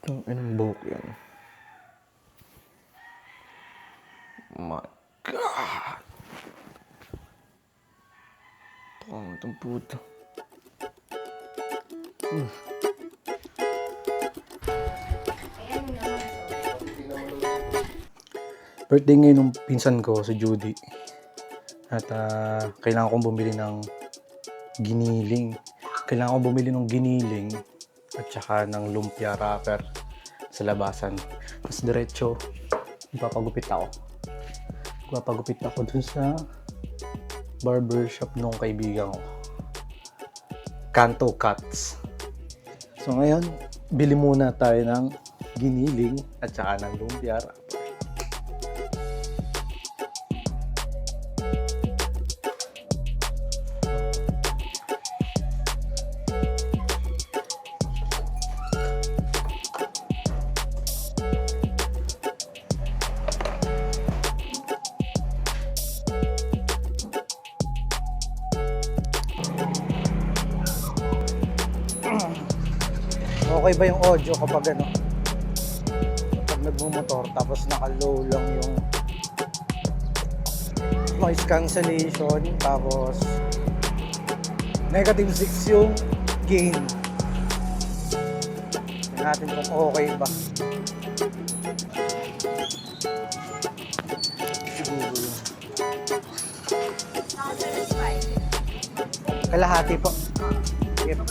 Ang inang buhok yan. My God! Itong puto. Birthday ngayon ng pinsan ko, si Judy. At kailangan kong bumili ng giniling. Kailangan kong bumili ng giniling at saka ng lumpia wrapper sa labasan. Tapos diretso, magpapagupit ako. Magpapagupit ako dun sa barbershop nung kaibigan ko. Kanto Cuts. So ngayon, bili muna tayo ng giniling at saka ng lumpia wrapper. Okay ba yung audio kapag ano? Kapag nagmumotor tapos naka-low lang yung noise cancellation tapos negative 6 yung gain. Tignan natin kung okay ba. Siguro yun. Kalahati po. Yep.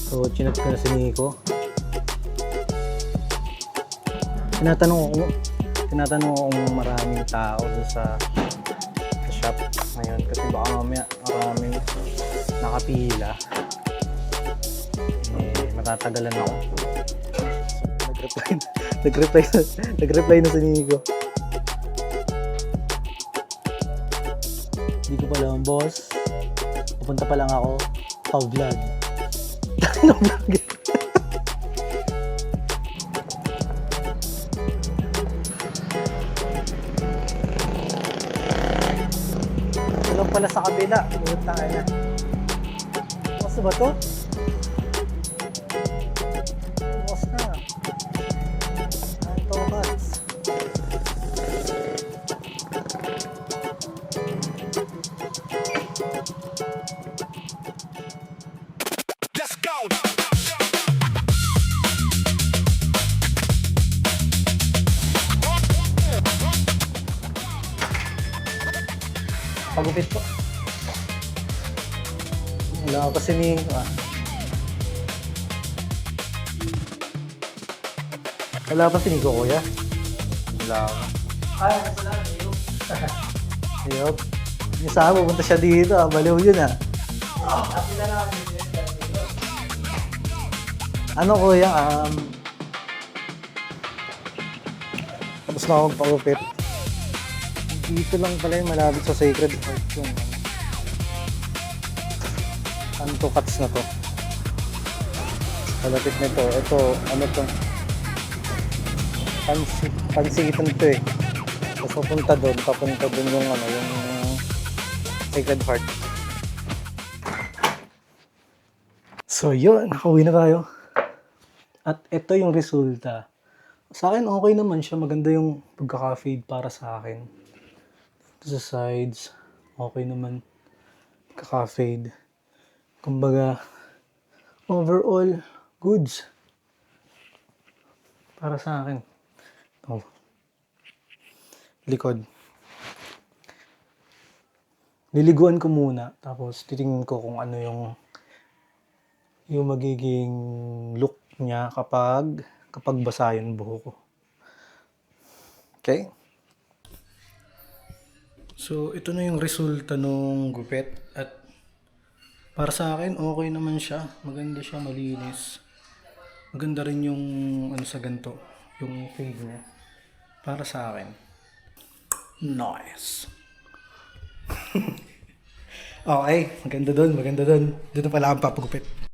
So, chinat ko na si Nico. Tinatanong ko kung maraming tao doon sa shop ngayon kasi baka mamaya maraming nakapila. Matatagalan ako. So, nag-reply na si Nico. Hindi ko pa alam, boss. Pupunta pa lang ako. Pag-vlog. Tulong pala sa kabila. Pumunta ka na. Bukas ba to? Bukas na. Kanto Cuts. Pagupit po. Wala ko kasi ni Wala pa si Nico, kuya. Wala ko. Ay, nasa lang, ayun. Ayop. Yung saan pupunta siya dito, baliw yun ah. Kapila namin yun. Ano kuya, tapos na akong pagupit. Dito lang pala yung malapit sa Sacred Heart yung Kanto Cuts na to. Malapit nito. Ito, ano to? Pansitan to eh. Tapos papunta doon yung ano, yung Sacred Heart. So yun, nakauwi na tayo. At ito yung resulta. Sa akin okay naman siya, maganda yung pagkaka-fade para sa akin. Sa sides, okay naman kaka-fade. Kumbaga, overall, goods. Para sa akin. Oh. Likod. Liliguan ko muna, tapos titingnan ko kung ano yung magiging look niya kapag basa yung buhok ko. Okay? So, ito na yung resulta nung gupit at para sa akin, okay naman siya. Maganda siya, malinis. Maganda rin yung ano sa ganito, yung fade niya. Para sa akin. Nice. Okay, maganda dun. Dito pala ang papagupit.